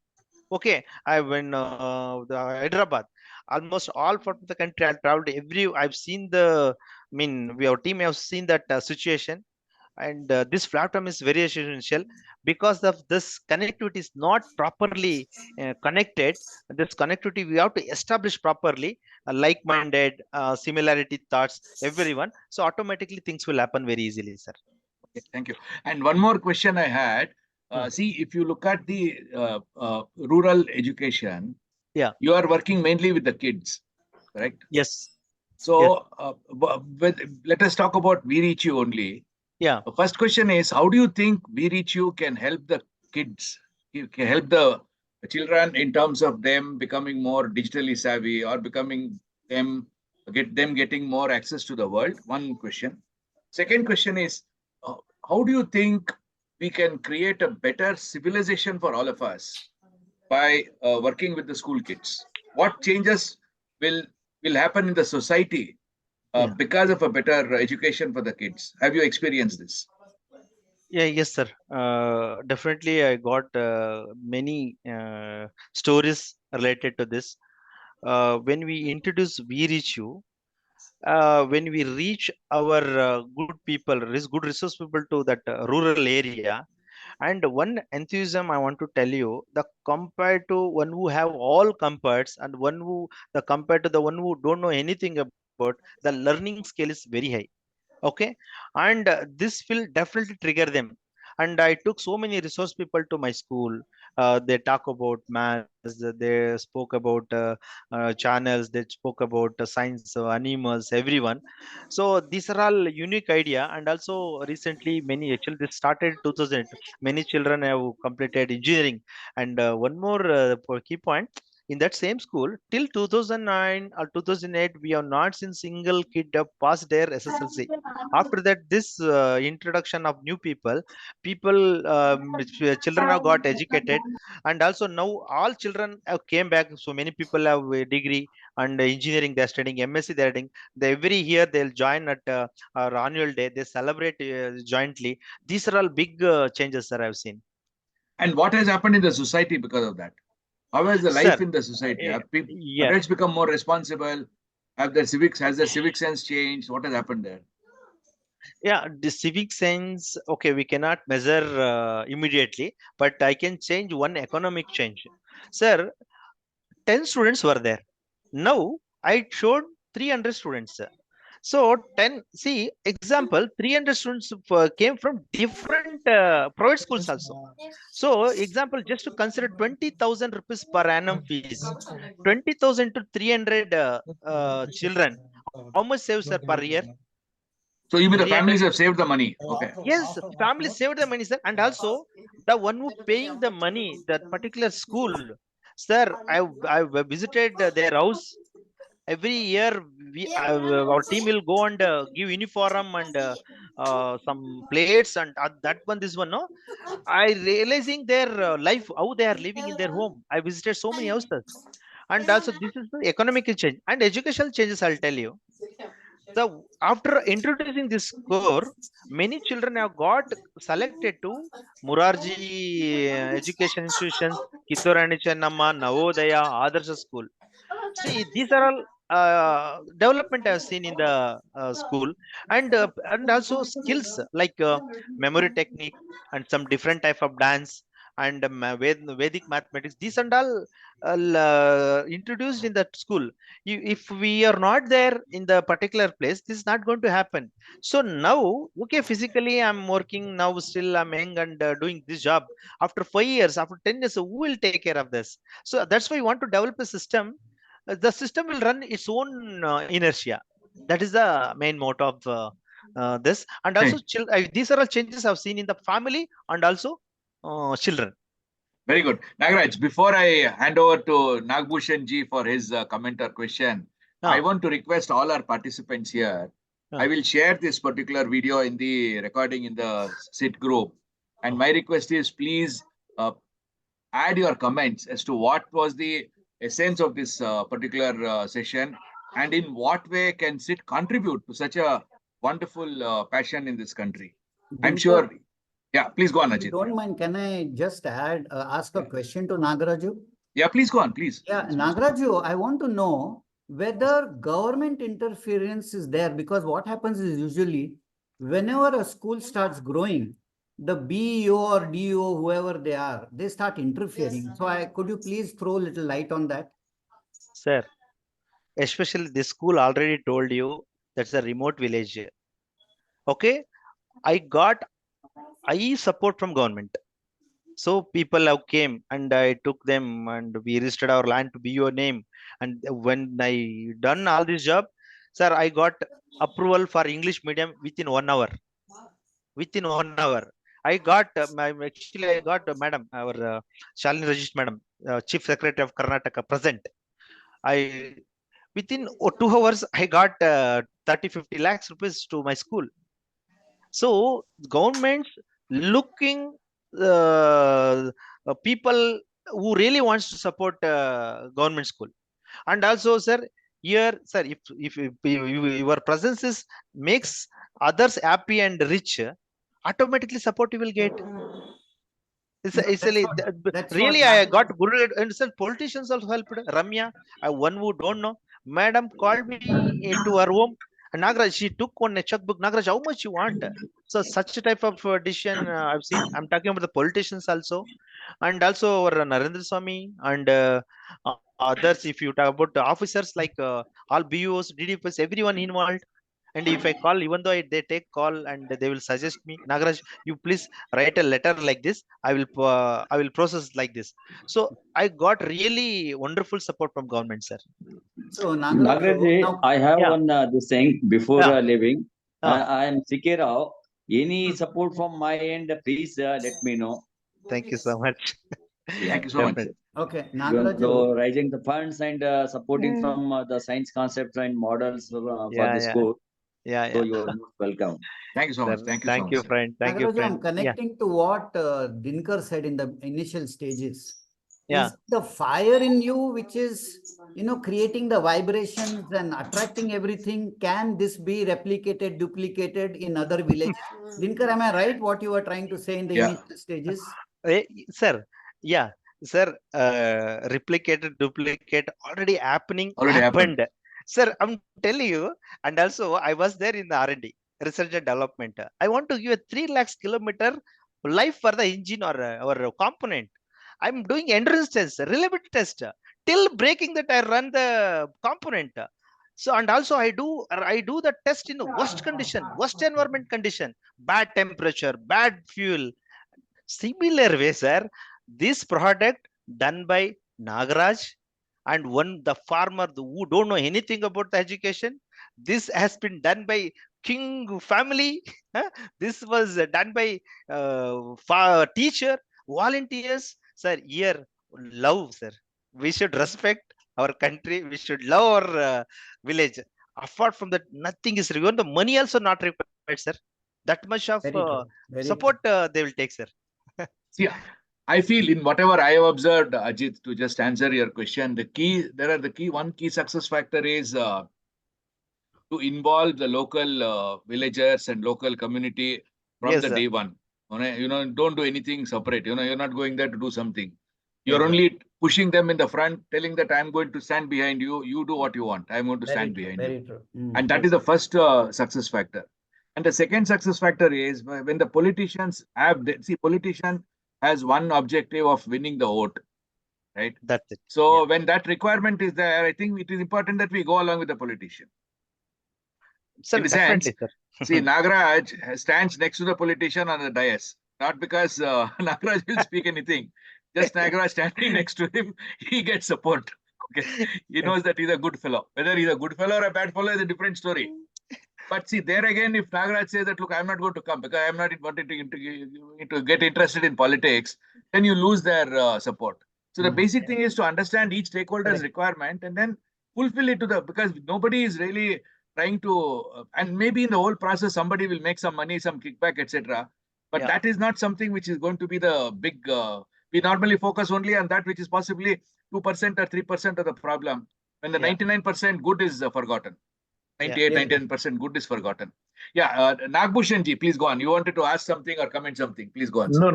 Okay, I went the Hyderabad. Almost all part of the country I traveled. I've seen the. I mean, our team have seen that situation, and this platform is very essential. Because of this connectivity is not properly connected. This connectivity we have to establish properly, like-minded, similarity thoughts, everyone. So automatically things will happen very easily, sir. Okay, thank you. And one more question I had. See, if you look at the rural education, Yeah. you are working mainly with the kids, correct? Yes. So let us talk about We Reach You only. Yeah. The first question is, how do you think We Reach You can help the kids, can help the children in terms of them becoming more digitally savvy, or getting more access to the world? One question. Second question is, how do you think we can create a better civilization for all of us by working with the school kids? What changes will happen in the society because of a better education for the kids? Have you experienced this? Yeah, yes, sir. Definitely, I got many stories related to this. When we introduce We Reach You, when we reach our good people, good resource people to that rural area, and one enthusiasm I want to tell you, the compared to one who have all comforts, and one who the compared to the one who don't know anything about, the learning scale is very high. Okay, and this will definitely trigger them. And I took so many resource people to my school. They talk about maths, they spoke about channels, they spoke about science, animals, everyone. So these are all unique idea. And also recently many, actually this started 2000, many children have completed engineering. And one more key point, in that same school till 2009 or 2008, we have not seen single kid have passed their SSLC. After that, this introduction of new people, children have got educated, and also now all children have came back. So many people have a degree and engineering. They're studying MSc. They're studying. Every year they'll join at our annual day. They celebrate jointly. These are all big changes that I've seen. And what has happened in the society because of that? How has the life in the society? Have people, adults become more responsible? Has the civic sense changed? What has happened there? Yeah, the civic sense, okay, we cannot measure immediately, but I can change one economic change. Sir, 10 students were there. Now I showed 300 students. So 10, see, example, 300 students came from different private schools also. So example, just to consider 20,000 rupees per annum fees, 20,000 to 300 children, how much saves sir per year? So you mean the families have saved the money? Okay. Yes, family saved the money, sir. And also the one who paying the money, that particular school, sir, I visited their house. Every year our team will go and give uniform and some plates and that one, this one, no. I realizing their life, how they are living in their home. I visited so many houses. And also this is the economical change and educational changes, I'll tell you. So after introducing this score, many children have got selected to Murarji education institutions, Kitturani Chennamma, Navodaya, Adarsh school. See, these are all development I've seen in the school, and also skills like memory technique and some different type of dance and Vedic mathematics. These and all introduced in that school. If we are not there in the particular place, this is not going to happen. So now, okay, physically I'm working now. Still I'm young and doing this job. After 5 years, after 10 years, who will take care of this? So that's why we want to develop a system. The system will run its own inertia. That is the main motto of this. And also, these are all changes I've seen in the family and also children. Very good. Nagaraj, before I hand over to Nagbhushan ji for his comment or question, I want to request all our participants here. I will share this particular video in the recording in the SIT group. And my request is please add your comments as to what was the essence of this particular session and in what way can SIT contribute to such a wonderful passion in this country. I'm sure. Yeah, please go on, Ajit. Don't mind, can I just ask a question to Nagaraju? Yeah, please go on, please. Yeah, Nagaraju, I want to know whether government interference is there, because what happens is usually whenever a school starts growing, the BEO or DEO, whoever they are, they start interfering. So could you please throw a little light on that? Sir, especially this school already told you that's a remote village. Okay, I got support from government. So people have came and I took them and we registered our land to be your name. And when I done all this job, sir, I got approval for English medium within 1 hour. Within 1 hour, I got I got madam, our Shalini Rajesh madam, Chief Secretary of Karnataka present. Within 2 hours, I got 30-50 lakhs rupees to my school. So governments looking people who really wants to support government school. And also, sir, here, sir, if your presence is makes others happy and rich, automatically support you will get. Really, I got good and sir, politicians also helped. Ramya, one who don't know, madam called me to her home. And Nagraj, she took one checkbook. Nagraj, how much you want? So such a type of decision I've seen. I'm talking about the politicians also, and also our Narendra Swami and others. If you talk about the officers like all BUOs, DDPs, everyone involved. And if I call, even though they take call and they will suggest me, Nagaraj, you please write a letter like this. I will process like this. So I got really wonderful support from government, sir. So Nagaraj, I have one this thing before leaving. I am Sikirao. Any support from my end, please let me know. Thank you so much. Thank you so much. Okay, You are Nagaraju. raising the funds and supporting from the science concepts and models for Yeah, this yeah, course. yeah, So yeah. you are most welcome. Thank you so Sir, much. Thank you so thank much, you, sir. friend. Thank you, Nagaraju, I'm friend. Yeah, connecting to what Dinakar said in the initial stages. yeah. Is the fire in you, which is, creating the vibrations and attracting everything? Can this be replicated, duplicated in other villages? Dinakar, am I right? What you were trying to say in the Yeah. initial stages? Sir, yeah, sir, duplicate already happening, Already happened. happened. Sir, I'm telling you, and also I was there in the R&D, research and development. I want to give a 3 lakhs kilometer life for the engine or component. I'm doing endurance test, reliability test. Till breaking that I run the component. So, and also I do the test in the worst condition, worst environment condition, bad temperature, bad fuel. Similar way, sir, this product done by Nagaraj and the farmer who don't know anything about the education. This has been done by King family. This was done by teacher, volunteers. Sir, here, love, sir. We should respect our country. We should love our village. Apart from that, nothing is required. The money also not required, sir. That much of Very true. Very support they will take, sir. See, I feel in whatever I have observed, Ajit, to just answer your question, one key success factor is to involve the local villagers and local community from Yes, the sir. day one. Don't do anything separate. You're not going there to do something. You're Yes, sir. only pushing them in the front, telling that I'm going to stand behind you. You do what you want. I'm going to Very stand true. behind you. Very true. And that is the first success factor. And the second success factor is when the politicians politician has one objective of winning the vote, right? That's it. So Yeah. when that requirement is there, I think it is important that we go along with the politician. Sir, In the sense, definitely, sir. see, Nagaraj stands next to the politician on the dais, not because Nagaraj will speak anything. Just Nagaraj standing next to him, he gets support. Okay, he knows that he's a good fellow. Whether he's a good fellow or a bad fellow is a different story. But see, there again, if Nagaraj says that, look, I'm not going to come because I'm not wanting to get interested in politics, then you lose their support. So the basic thing is to understand each stakeholder's requirement and then fulfill it because nobody is really trying to, and maybe in the whole process, somebody will make some money, some kickback, etc. But Yeah. that is not something which is going to be the big, we normally focus only on that which is possibly 2% or 3% of the problem when the Yeah. 99% good is forgotten. 98, Yeah. 99% good is forgotten. Yeah, Nagbhushan ji, please go on. You wanted to ask something or comment something. Please go on. Sir.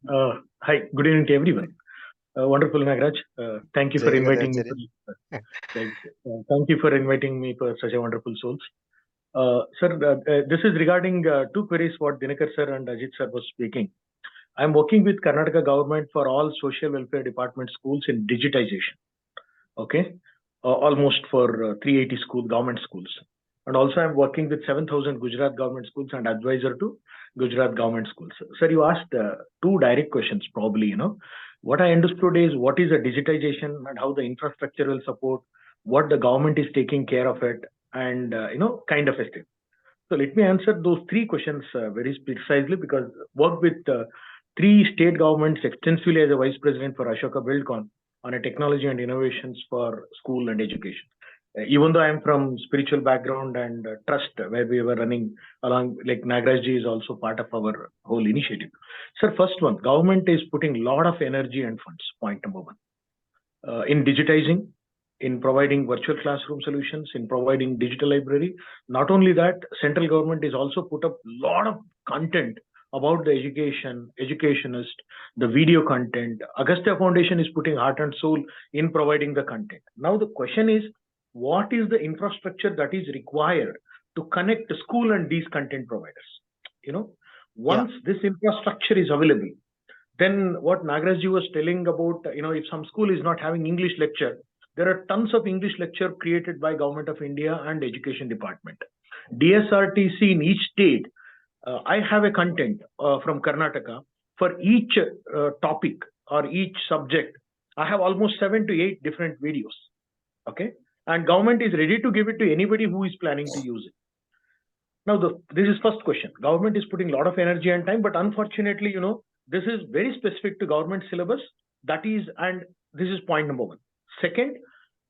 No. Hi, good evening to everyone. Wonderful, Nagaraj. Thank you for Jai inviting me. Hind, Thank you for inviting me for such a wonderful souls. Sir, this is regarding two queries what Dinakar sir and Ajit sir was speaking. I'm working with Karnataka government for all social welfare department schools in digitization. Okay, almost for 380 government schools. And also I'm working with 7,000 Gujarat government schools and advisor to Gujarat government schools. Sir, you asked two direct questions probably, What I understood is what is a digitization and how the infrastructure will support, what the government is taking care of it, and, kind of a thing. So let me answer those three questions very precisely because worked with three state governments extensively as a vice president for Ashoka Buildcon on a technology and innovations for school and education. Even though I'm from spiritual background and trust where we were running along, like Nagarajji is also part of our whole initiative. Sir, first one, government is putting a lot of energy and funds, point number one, in digitizing, in providing virtual classroom solutions, in providing digital library. Not only that, central government is also put up a lot of content about the educationist, the video content. Agastya Foundation is putting heart and soul in providing the content. Now the question is, what is the infrastructure that is required to connect the school and these content providers? Once this infrastructure is available, then what Nagarajji was telling about, if some school is not having English lecture, there are tons of English lecture created by Government of India and Education Department. DSRTC in each state, I have a content from Karnataka for each topic or each subject. I have almost 7 to 8 different videos. Okay. And government is ready to give it to anybody who is planning to use it. Now, this is first question. Government is putting a lot of energy and time, but unfortunately, this is very specific to government syllabus. That is, and This is point number one. Second,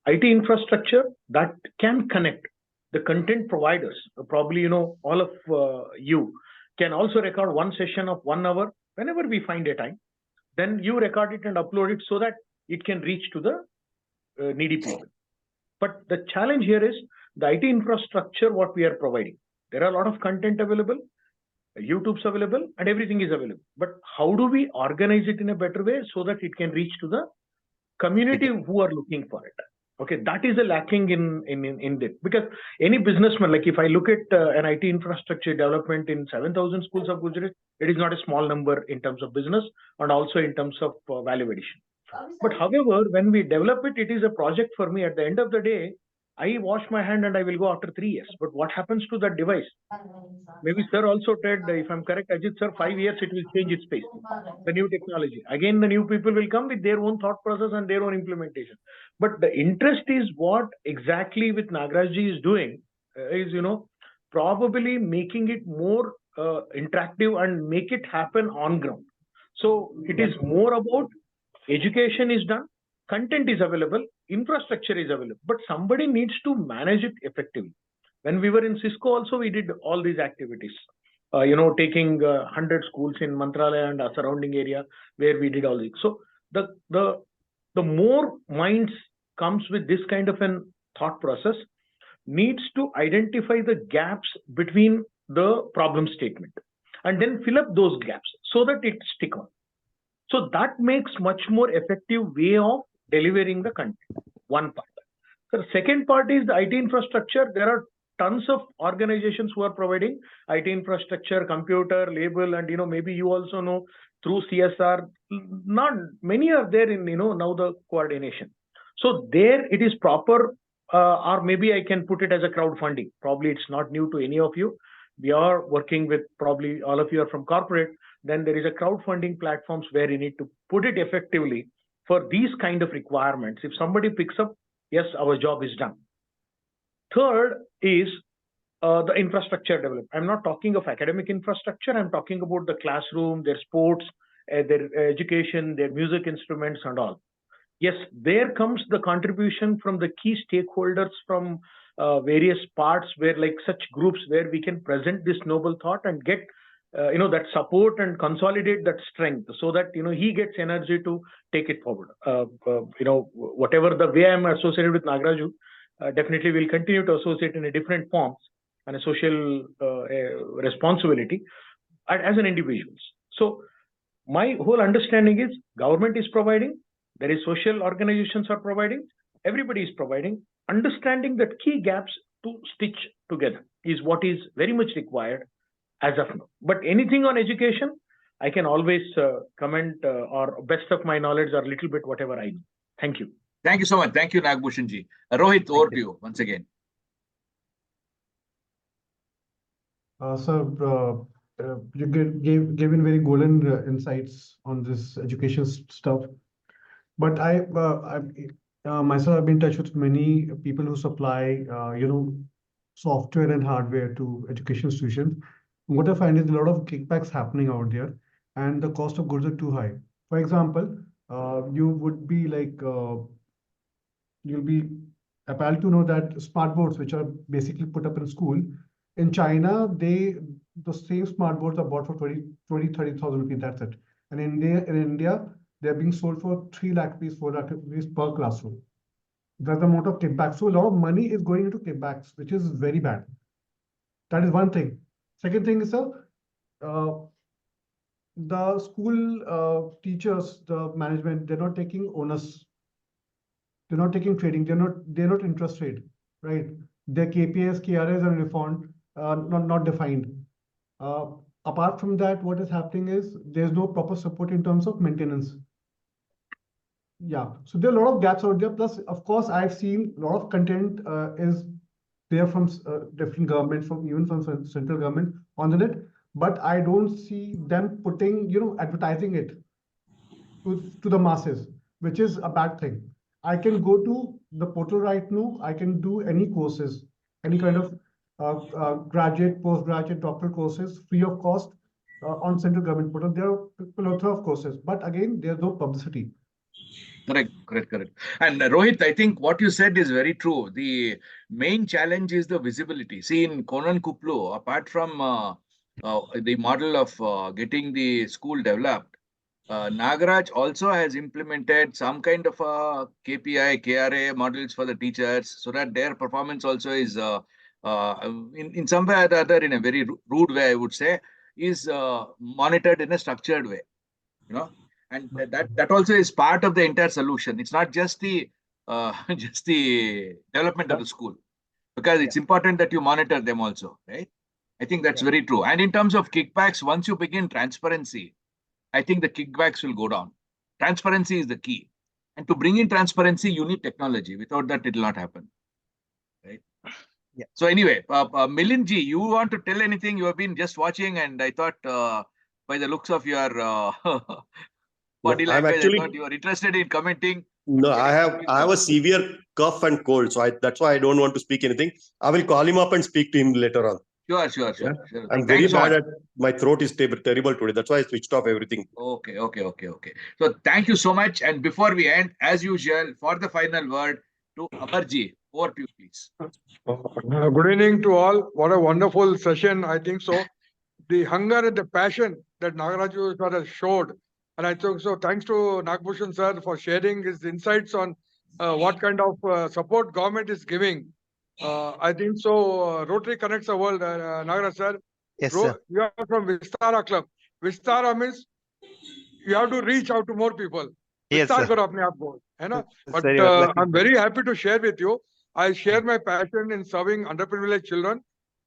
IT infrastructure that can connect the content providers. Probably, all of you can also record one session of 1 hour whenever we find a time. Then you record it and upload it so that it can reach to the needy people. But the challenge here is the IT infrastructure, what we are providing. There are a lot of content available, YouTube's available, and everything is available. But how do we organize it in a better way so that it can reach to the community who are looking for it? Okay, that is a lacking in it. Because any businessman, like if I look at an IT infrastructure development in 7,000 schools of Gujarat, it is not a small number in terms of business and also in terms of value addition. But however, when we develop it, it is a project for me. At the end of the day, I wash my hand and I will go after 3 years. But what happens to that device? Maybe sir also said, if I'm correct, Ajit sir, 5 years it will change its face. The new technology. Again, the new people will come with their own thought process and their own implementation. But the interest is what exactly with Nagarajji is doing is, probably making it more interactive and make it happen on ground. So it is more about education is done, content is available, infrastructure is available, but somebody needs to manage it effectively. When we were in Cisco also, we did all these activities, taking 100 schools in Mantralaya and a surrounding area where we did all this. So the more minds comes with this kind of an thought process needs to identify the gaps between the problem statement and then fill up those gaps so that it stick on. So that makes much more effective way of delivering the content. One part. So the second part is the IT infrastructure. There are tons of organizations who are providing IT infrastructure, computer, label, and maybe you also know through CSR. Not many are there in now the coordination. So there it is proper, or maybe I can put it as a crowdfunding. Probably it's not new to any of you. We are working with probably all of you are from corporate. Then there is a crowdfunding platforms where you need to put it effectively for these kind of requirements. If somebody picks up, yes, our job is done. Third is the infrastructure development. I'm not talking of academic infrastructure. I'm talking about the classroom, their sports, their education, their music instruments and all. Yes, there comes the contribution from the key stakeholders from various parts where like such groups where we can present this noble thought and get that support and consolidate that strength so that he gets energy to take it forward. Whatever the way I'm associated with Nagaraju, definitely will continue to associate in a different forms and a social responsibility as an individuals. So my whole understanding is government is providing, there is social organizations are providing, everybody is providing. Understanding that key gaps to stitch together is what is very much required as of now. But anything on education, I can always comment or best of my knowledge or little bit whatever I know. Thank you. Thank you so much. Thank you, Nagbhushan ji. Rohit, over to you once again. Sir, you gave in very golden insights on this education stuff. But I myself have been in touch with many people who supply, software and hardware to education institutions. What I find is a lot of kickbacks happening out there, and the cost of goods are too high. For example, you would be like, you'll be appalled to know that smart boards, which are basically put up in school, in China, the same smart boards are bought for 30,000 rupees. That's it. And in India, they're being sold for 3 lakh rupees, 4 lakh rupees per classroom. That's the amount of kickbacks. So a lot of money is going into kickbacks, which is very bad. That is one thing. Second thing is, sir, the school teachers, the management, they're not taking onus. They're not taking trading. They're not interest rate, right? Their KPIs, KRAs are defined, not defined. Apart from that, what is happening is there's no proper support in terms of maintenance. Yeah, so there are a lot of gaps out there. Plus, of course, I've seen a lot of content is there from different governments, even from central government on the net, but I don't see them putting, advertising it to the masses, which is a bad thing. I can go to the portal right now. I can do any courses, any kind of graduate, postgraduate, doctoral courses free of cost on central government portal. There are plethora of courses, but again, there's no publicity. Correct. And Rohit, I think what you said is very true. The main challenge is the visibility. See, in Konan Kuplu, apart from the model of getting the school developed, Nagaraj also has implemented some kind of KPI, KRA models for the teachers so that their performance also is, in some way or the other, in a very rude way, I would say, is monitored in a structured way. You know, and that also is part of the entire solution. It's not just the just the development of the school, because it's important that you monitor them also, right? I think that's very true. And in terms of kickbacks, once you begin transparency, I think the kickbacks will go down. Transparency is the key. And to bring in transparency, you need technology. Without that, it will not happen. Right? Yeah. So anyway, Milindji, you want to tell anything? You have been just watching, and I thought by the looks of your body language, I thought you were interested in commenting. No, I have a severe cough and cold, so that's why I don't want to speak anything. I will call him up and speak to him later on. Sure. I'm very bad at my throat is terrible today. That's why I switched off everything. Okay. So thank you so much. And before we end, as usual, for the final word to Amarji, over to you, please. Good evening to all. What a wonderful session. I think so. The hunger and the passion that Nagaraju sir has showed. And I think so. Thanks to Nagbhushan sir for sharing his insights on what kind of support government is giving. I think so. Rotary connects the world, Nagaraj sir. Yes, sir. You are from Vistara Club. Vistara means you have to reach out to more people. Yes, sir. But I'm very happy to share with you. I share my passion in serving underprivileged children.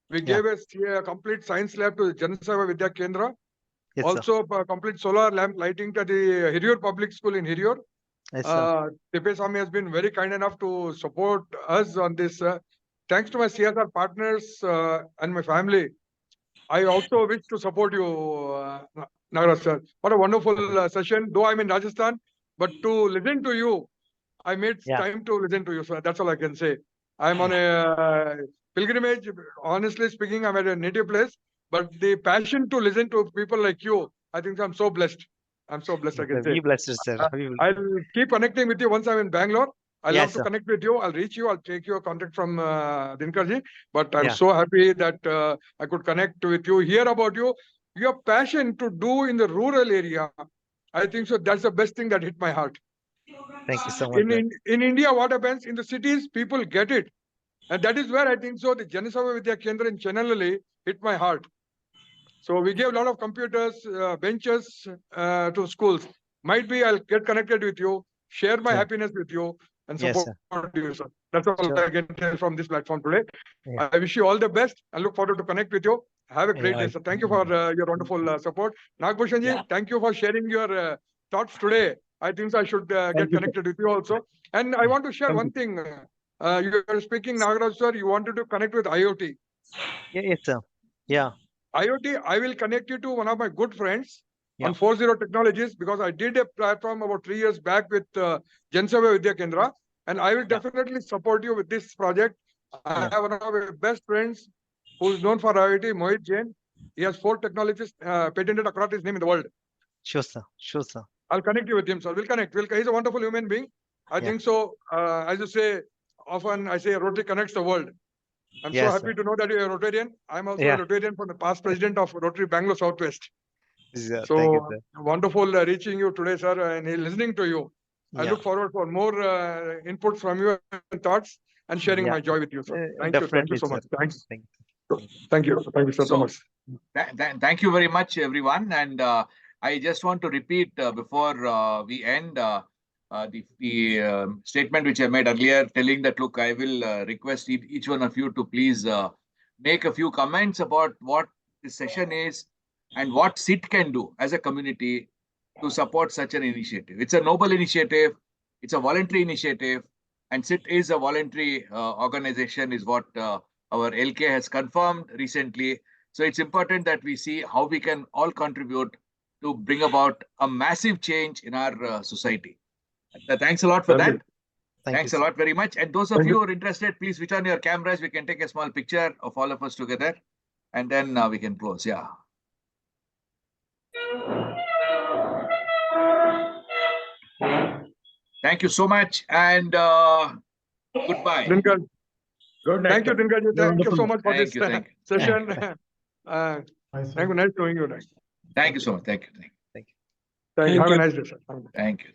We gave a complete science lab to the Janaseva Vidya Kendra. Yes, also, a complete solar lamp lighting to the Hiriur Public School in Hiriur. Yes, sir. Swami has been very kind enough to support us on this. Thanks to my CSR partners and my family, I also wish to support you, Nagaraj sir. What a wonderful session. Though I'm in Rajasthan, but to listen to you, I made time to listen to you, sir. That's all I can say. I'm on a pilgrimage. Honestly speaking, I'm at a native place, but the passion to listen to people like you, I think I'm so blessed. I'm so blessed, I can say. Be blessed, sir. I'll keep connecting with you once I'm in Bangalore. I love to connect with you. I'll reach you. I'll take your contact from Dinkarji. But I'm so happy that I could connect with you, hear about you. Your passion to do in the rural area, I think so. That's the best thing that hit my heart. Thank you so much. In India, what happens in the cities, people get it. And that is where I think so. The Janasava Vidya Kendra in Chennai hit my heart. So we gave a lot of computers, benches to schools. Might be I'll get connected with you, share my happiness with you, and support you, sir. That's all I can tell from this platform today. I wish you all the best. I look forward to connect with you. Have a great day, sir. Thank you for your wonderful support. Nagbhushanji, thank you for sharing your thoughts today. I think I should get connected with you also. And I want to share one thing. You are speaking, Nagaraj sir, you wanted to connect with IoT. Yes, sir. Yeah. IoT, I will connect you to one of my good friends on 40 Technologies, because I did a platform about 3 years back with Janaseva Vidya Kendra, and I will definitely support you with this project. I have one of my best friends who is known for IoT, Mohit Jain. He has 4 technologies patented across his name in the world. Sure, sir. I'll connect you with him, sir. We'll connect. He's a wonderful human being. I think so. As you say, often I say Rotary connects the world. I'm so happy to know that you're a Rotarian. I'm also a Rotarian from the past president of Rotary Bangalore Southwest. So thank you, wonderful reaching you today, sir, and listening to you. I look forward for more inputs from you and thoughts and sharing my joy with you, sir. Thank you so much. Thanks. Thank you so much. Thank you very much, everyone. And I just want to repeat before we end the statement which I made earlier, telling that, look, I will request each one of you to please make a few comments about what this session is and what SIT can do as a community to support such an initiative. It's a noble initiative. It's a voluntary initiative. And SIT is a voluntary organization, is what our LK has confirmed recently. So it's important that we see how we can all contribute to bring about a massive change in our society. Thanks a lot for that. Thanks a lot very much. And those of you who are interested, please switch on your cameras. We can take a small picture of all of us together, and then we can close. Thank you so much, and goodbye. Dinakar. Good night. Thank you, Dinakar. Thank you so much for Thank this you, thank you. session. Nice, Thank you. Nice knowing you. Thank you so much. Thank you. Have a nice day, sir. Thank you.